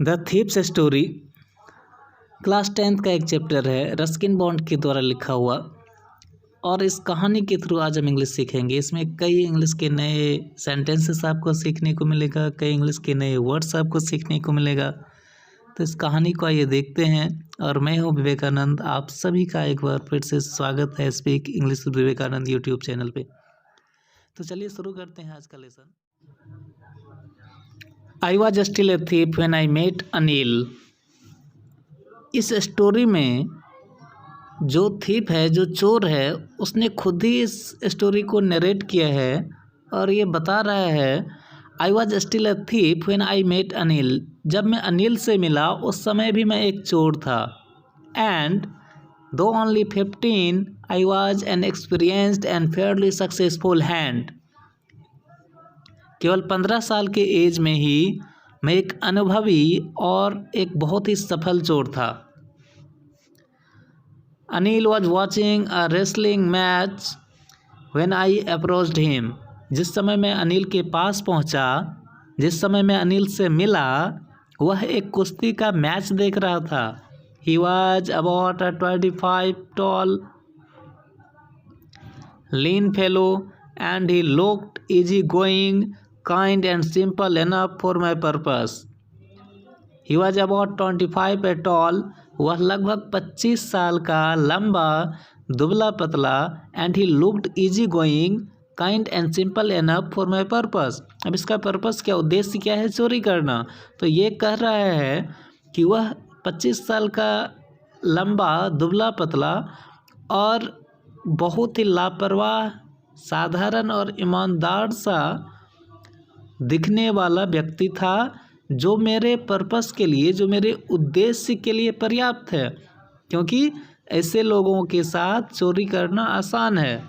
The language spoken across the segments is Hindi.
The thieves story class 10th का एक चैप्टर है, रस्किन बॉन्ड के द्वारा लिखा हुआ। और इस कहानी के थ्रू आज हम इंग्लिश सीखेंगे। इसमें कई इंग्लिश के नए सेंटेंसेस आपको सीखने को मिलेगा, कई इंग्लिश के नए वर्ड्स आपको सीखने को मिलेगा। तो इस कहानी को आइए देखते हैं। और मैं हूँ विवेकानंद, आप सभी का एक बार फिर से स्वागत है speak English with Vivekanand YouTube channel पे। तो चलिए शुरू करते हैं आज का lesson. I was still a thief when I met Anil. इस स्टोरी में जो थीप है, जो चोर है, उसने खुद ही इस स्टोरी को नरेट किया है और ये बता रहा है I was still a thief when I met Anil. जब मैं अनिल से मिला उस समय भी मैं एक चोर था। एंड दो only 15 I was an experienced and Fairlie successful hand. केवल 15 साल के एज में ही मैं एक अनुभवी और एक बहुत ही सफल चोर था। Anil was watching a wrestling match when I approached him. जिस समय मैं अनिल के पास पहुंचा, जिस समय मैं अनिल से मिला, वह एक कुश्ती का मैच देख रहा था। He was about 25 tall lean fellow and he looked easygoing, kind and simple enough for my purpose. He was about 25 at tall. वह लगभग 25 साल का, लंबा, दुबला पतला, and he looked easygoing, kind and simple enough for my purpose. अब इसका पर्पस क्या, उद्देश्य क्या है? चोरी करना। तो ये कह रहा है कि वह 25 साल का, लंबा, दुबला पतला और बहुत ही लापरवाह, साधारण और ईमानदार सा दिखने वाला व्यक्ति था, जो मेरे पर्पस के लिए, जो मेरे उद्देश्य के लिए पर्याप्त है, क्योंकि ऐसे लोगों के साथ चोरी करना आसान है।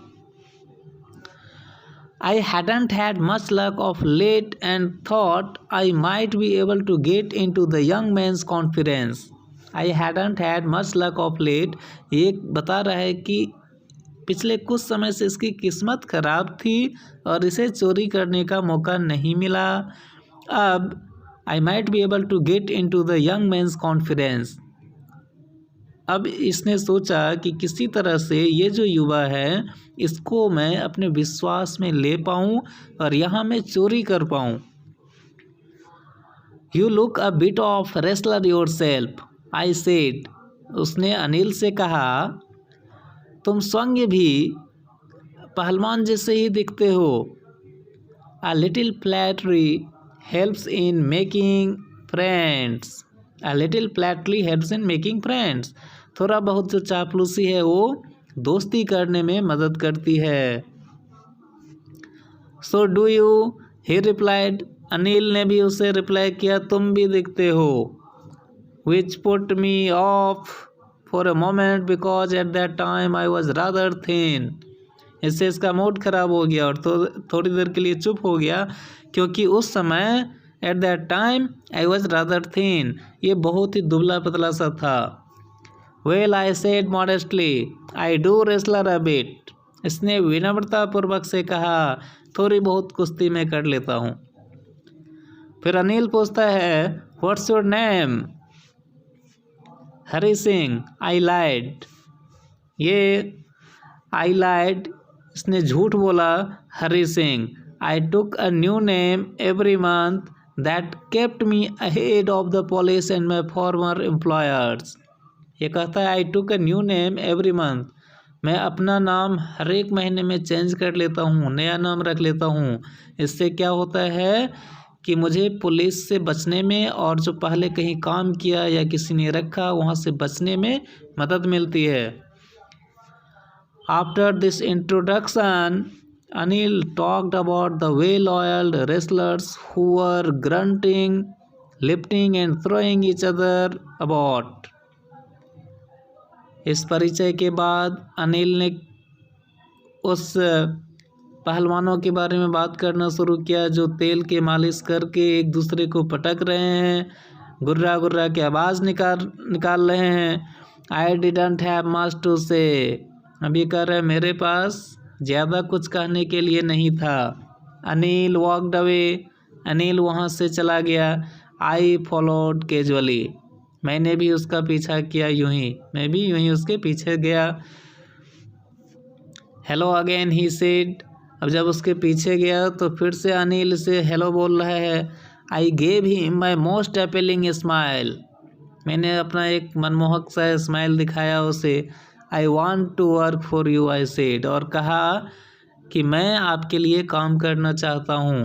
I hadn't had much luck of late and thought I might be able to get into the young man's confidence. I hadn't had much luck of late, ये बता रहा है कि पिछले कुछ समय से इसकी किस्मत खराब थी और इसे चोरी करने का मौका नहीं मिला। अब I might be able to get into the young man's confidence. अब इसने सोचा कि किसी तरह से ये जो युवा है, इसको मैं अपने विश्वास में ले पाऊँ और यहाँ मैं चोरी कर पाऊँ। You look a bit of wrestler your self, I said. उसने अनिल से कहा, तुम स्वयं भी पहलवान जैसे ही दिखते हो। A little flattery helps in making friends. A little flattery helps in making friends. थोड़ा बहुत जो चापलूसी है वो दोस्ती करने में मदद करती है। So do you? He replied. Anil ने भी उसे रिप्लाई किया, तुम भी दिखते हो। Which put me off for a moment because at that time I was rather thin. इससे इसका मूड खराब हो गया और थोड़ी देर के लिए चुप हो गया, क्योंकि उस समय at that time I was rather thin, ये बहुत ही दुबला पतला सा था। Well, I said modestly, I do wrestle a bit. इसने विनम्रतापूर्वक से कहा, थोड़ी बहुत कुश्ती में कर लेता हूँ। फिर अनिल पूछता है, What's your name? हरी सिंह। आई लाइड। ये आई लाइड, इसने झूठ बोला, Hari Singh. I took a new name every month that kept me ahead of the police and my former employers. ये कहता है, I took a new name every month. मैं अपना नाम हर एक महीने में चेंज कर लेता हूँ, नया नाम रख लेता हूँ। इससे क्या होता है कि मुझे पुलिस से बचने में और जो पहले कहीं काम किया या किसी ने रखा वहाँ से बचने में मदद मिलती है। After this introduction Anil talked about the well oiled wrestlers who were grunting, lifting and throwing each other about. इस परिचय के बाद अनिल ने उस पहलवानों के बारे में बात करना शुरू किया, जो तेल के मालिश करके एक दूसरे को पटक रहे हैं, गुर्रा गुर्रा के आवाज़ निकाल रहे हैं। I didn't have much to say. अभी कह रहे मेरे पास ज़्यादा कुछ कहने के लिए नहीं था। Anil walked away. अनिल वहाँ से चला गया। आई फॉलोड कैजुअली, मैंने भी उसका पीछा किया यूं ही, मैं भी यूं ही उसके पीछे गया। हेलो अगेन ही सेड, अब जब उसके पीछे गया तो फिर से अनिल से हेलो बोल रहा है। I gave him my most appealing smile, मैंने अपना एक मनमोहक सा स्माइल दिखाया उसे। I want to work for you I said, और कहा कि मैं आपके लिए काम करना चाहता हूँ,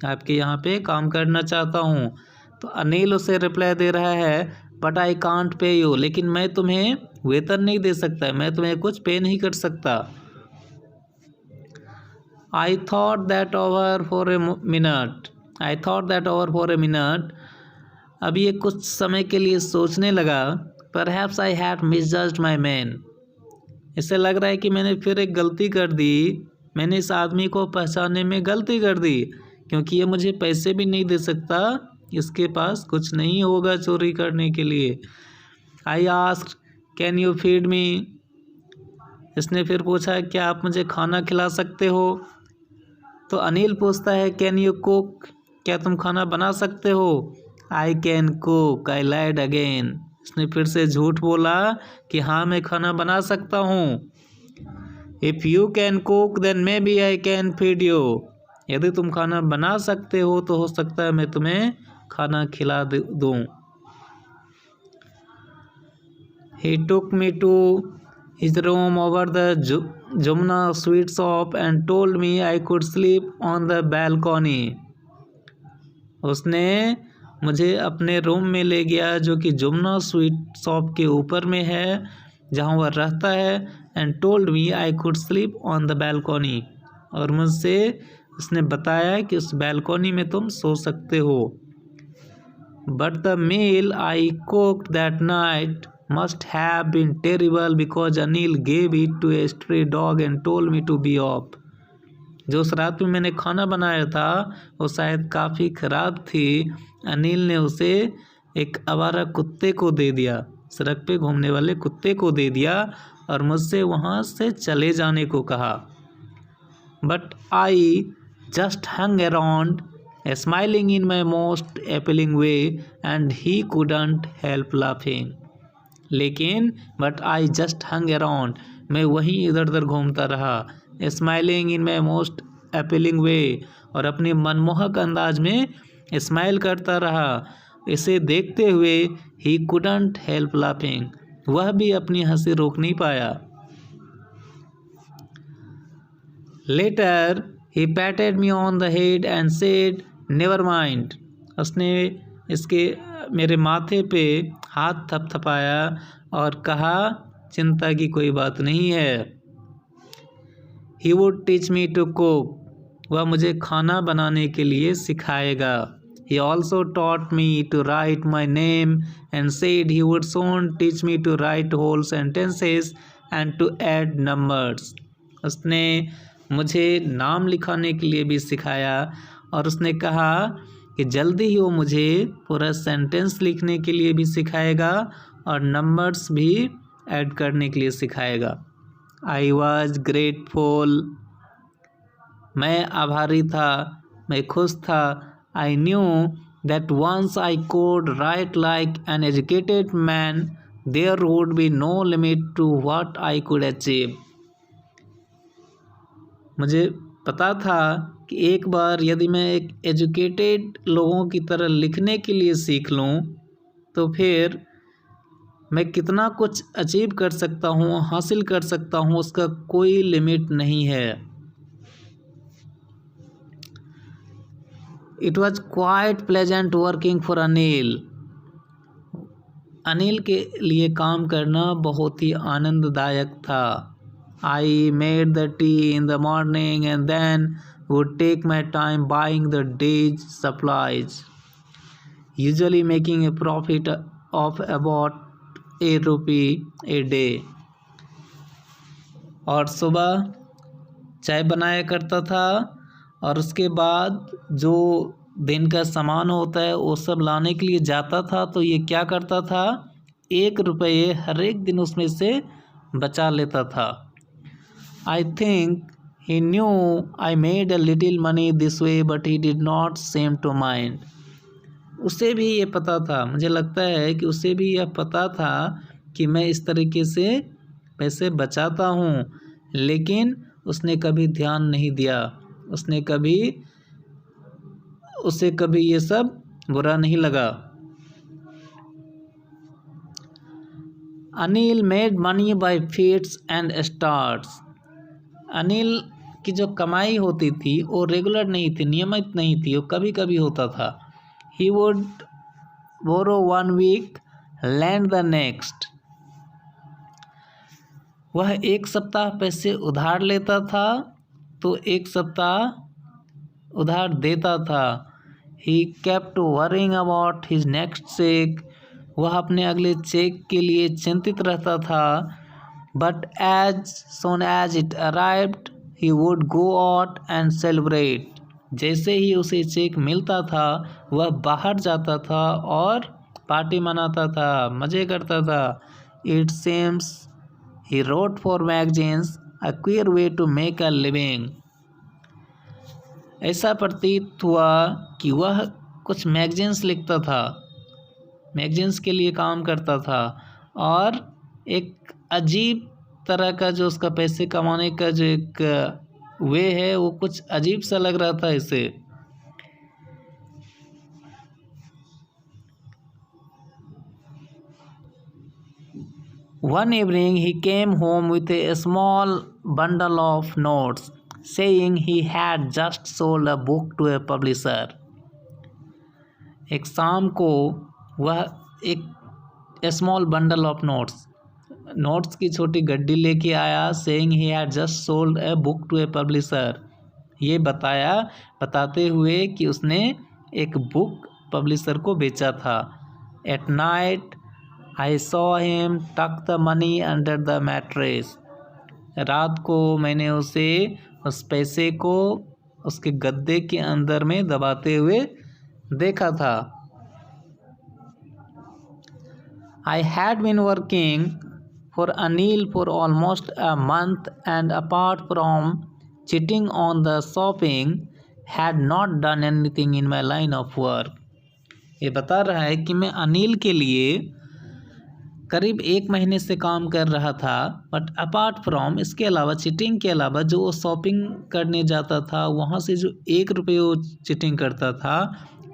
आपके यहाँ पे काम करना चाहता हूँ। तो अनिल उसे रिप्लाई दे रहा है but I can't pay you, लेकिन मैं तुम्हें वेतन नहीं दे सकता, मैं तुम्हें कुछ पे नहीं कर सकता। I thought that over for a minute, I thought that over for a minute, अब ये कुछ समय के लिए सोचने लगा। Perhaps I had misjudged my man, इससे लग रहा है कि मैंने फिर एक गलती कर दी, मैंने इस आदमी को पहचानने में गलती कर दी, क्योंकि ये मुझे पैसे भी नहीं दे सकता, इसके पास कुछ नहीं होगा चोरी करने के लिए। I asked can you feed me, इसने फिर पूछा क्या आप मुझे खाना खिला सकते हो। तो अनिल पूछता है कैन यू कुक, क्या तुम खाना बना सकते हो। I can cook, I lied again, इसने फिर से झूठ बोला कि हाँ मैं खाना बना सकता हूँ। If you can cook then maybe I can feed you, यदि तुम खाना बना सकते हो तो हो सकता है मैं तुम्हें खाना खिला दूँ। He took me to his room over the Jumna sweet shop and told me I could sleep on the balcony. उसने मुझे अपने रूम में ले गया जो कि जुमना स्वीट शॉप के ऊपर में है जहाँ वह रहता है, and told me I could sleep on the balcony, और मुझसे उसने बताया कि उस बैल्कोनी में तुम सो सकते हो। But the meal I cooked that night must have been terrible because Anil gave it to a stray dog and told me to be off. जो उस रात में मैंने खाना बनाया था वो शायद काफ़ी ख़राब थी, अनिल ने उसे एक आवारा कुत्ते को दे दिया, सड़क पे घूमने वाले कुत्ते को दे दिया और मुझसे वहाँ से चले जाने को कहा। But I just hung around smiling in my most appealing way and he couldn't help laughing. लेकिन but I just hung around, मैं वहीं इधर उधर घूमता रहा, smiling in my most appealing way, और अपने मनमोहक अंदाज में स्माइल करता रहा। इसे देखते हुए ही कुडंट हेल्प लाफिंग, वह भी अपनी हंसी रोक नहीं पाया। Later he patted me on the head and said never mind, उसने इसके मेरे माथे पे हाथ थपथपाया और कहा चिंता की कोई बात नहीं है। He would teach me to cook, वह मुझे खाना बनाने के लिए सिखाएगा। He also taught me to write my name and said he would soon teach me to write whole sentences and to add numbers, उसने मुझे नाम लिखाने के लिए भी सिखाया और उसने कहा कि जल्दी ही वो मुझे पूरा सेंटेंस लिखने के लिए भी सिखाएगा और नंबर्स भी ऐड करने के लिए सिखाएगा। आई वॉज ग्रेटफुल, मैं आभारी था, मैं खुश था। I knew that once I could write like an educated man there would be no limit to what I could achieve, मुझे पता था कि एक बार यदि मैं एक एजुकेटेड लोगों की तरह लिखने के लिए सीख लूं तो फिर मैं कितना कुछ अचीव कर सकता हूं, हासिल कर सकता हूं, उसका कोई लिमिट नहीं है। It was quite pleasant working for Anil, Anil के लिए काम करना बहुत ही आनंददायक था। I made the tea in the morning and then would take my time buying the day's supplies, usually making a profit of about ₹1 a day. और सुबह चाय बनाया करता था और उसके बाद जो दिन का सामान होता है वो सब लाने के लिए जाता था, तो ये क्या करता था ₹1 हर एक दिन उसमें से बचा लेता था। I think he knew I made a little money this way, but he did not seem to mind. उसे भी ये पता था, मुझे लगता है कि उसे भी यह पता था कि मैं इस तरीके से पैसे बचाता हूँ, लेकिन उसने कभी ध्यान नहीं दिया, उसे कभी ये सब बुरा नहीं लगा। Anil made money by feats and starts. Anil की जो कमाई होती थी वो रेगुलर नहीं थी, नियमित नहीं थी, वो कभी कभी होता था। He would borrow 1 week, lend the next. वह एक सप्ताह पैसे उधार लेता था तो एक सप्ताह उधार देता था। He kept worrying about his next cheque. वह अपने अगले चेक के लिए चिंतित रहता था। But as soon as it arrived he would go out and celebrate. जैसे ही उसे चेक मिलता था वह बाहर जाता था और पार्टी मनाता था, मज़े करता था। It seems he wrote for magazines, a queer way to make a living. ऐसा प्रतीत हुआ कि वह कुछ मैगजीन्स लिखता था, मैगजीन्स के लिए काम करता था, और एक अजीब तरह का जो उसका पैसे कमाने का जो एक वे है वो कुछ अजीब सा लग रहा था इसे। One evening he came home with a small bundle of notes, saying he had just sold a book to a publisher. एक शाम को वह एक स्मॉल बंडल ऑफ नोट्स की छोटी गड्डी लेके आया, saying he had just sold a book to a publisher. ये बताते हुए कि उसने एक बुक पब्लिशर को बेचा था। At night I saw him tuck the money under the mattress. रात को मैंने उसे उस पैसे को उसके गद्दे के अंदर में दबाते हुए देखा था। I had been working for Anil for almost a month, and apart from cheating on the shopping, had not done anything in my line of work. ये बता रहा है कि मैं अनिल के लिए करीब 1 महीने से काम कर रहा था, बट अपार्ट फ्रॉम, इसके अलावा, चीटिंग के अलावा, जो वो शॉपिंग करने जाता था वहाँ से जो 1 रुपये वो चीटिंग करता था,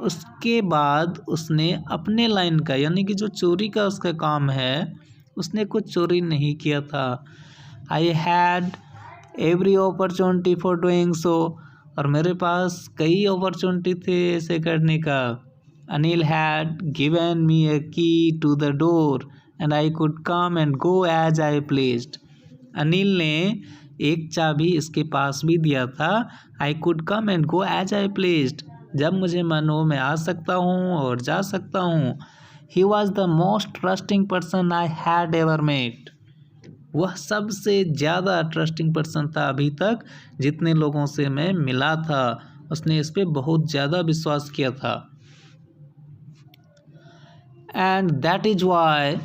उसके बाद उसने अपने लाइन का, यानी कि जो चोरी का उसका काम है, उसने कुछ चोरी नहीं किया था। I had every opportunity for doing so, और मेरे पास कई अपॉर्चुनिटी थे ऐसे करने का। Anil had given me a key to the door and I could come and go as I pleased. Anil ने एक चाबी इसके पास भी दिया था, I could come and go as I pleased, जब मुझे मन हो मैं आ सकता हूँ और जा सकता हूँ। He was the most trusting person I had ever met. वह सबसे ज़्यादा ट्रस्टिंग पर्सन था अभी तक जितने लोगों से मैं मिला था। उसने इस पर बहुत ज़्यादा विश्वास किया था। And that is why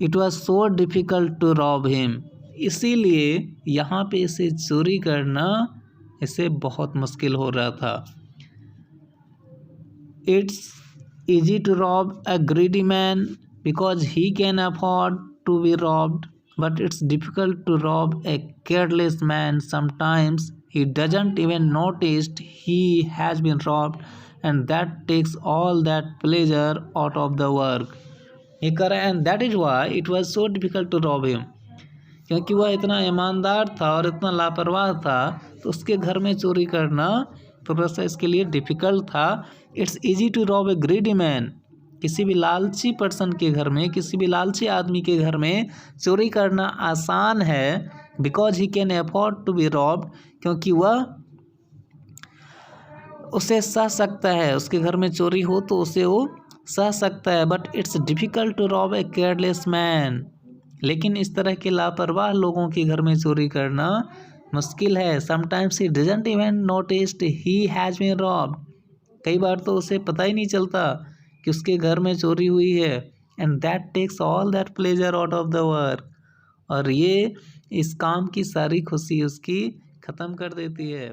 it was so difficult to rob him. इसीलिए यहाँ पे इसे चोरी करना इसे बहुत मुश्किल हो रहा था। It's easy to rob a greedy man because he can afford to be robbed, but it's difficult to rob a careless man. Sometimes he doesn't even notice he has been robbed, and that takes all that pleasure out of the work. ये कह रहा है and that is why it was so difficult to rob him, क्योंकि वह इतना ईमानदार था और इतना लापरवाह था तो उसके घर में चोरी करना थोड़ा सा इसके लिए डिफ़िकल्ट था। It's easy to rob a greedy man, किसी भी लालची पर्सन के घर में, किसी भी लालची आदमी के घर में चोरी करना आसान है। Because he can afford to be robbed, क्योंकि वह उसे सह सकता है, उसके घर में चोरी हो तो उसे वो सह सकता है। But it's difficult to rob a careless man, लेकिन इस तरह के लापरवाह लोगों के घर में चोरी करना मुश्किल है। Sometimes he doesn't even noticed he has been robbed, कई बार तो उसे पता ही नहीं चलता कि उसके घर में चोरी हुई है। And that takes all that pleasure out of the work, और ये इस काम की सारी खुशी उसकी ख़त्म कर देती है।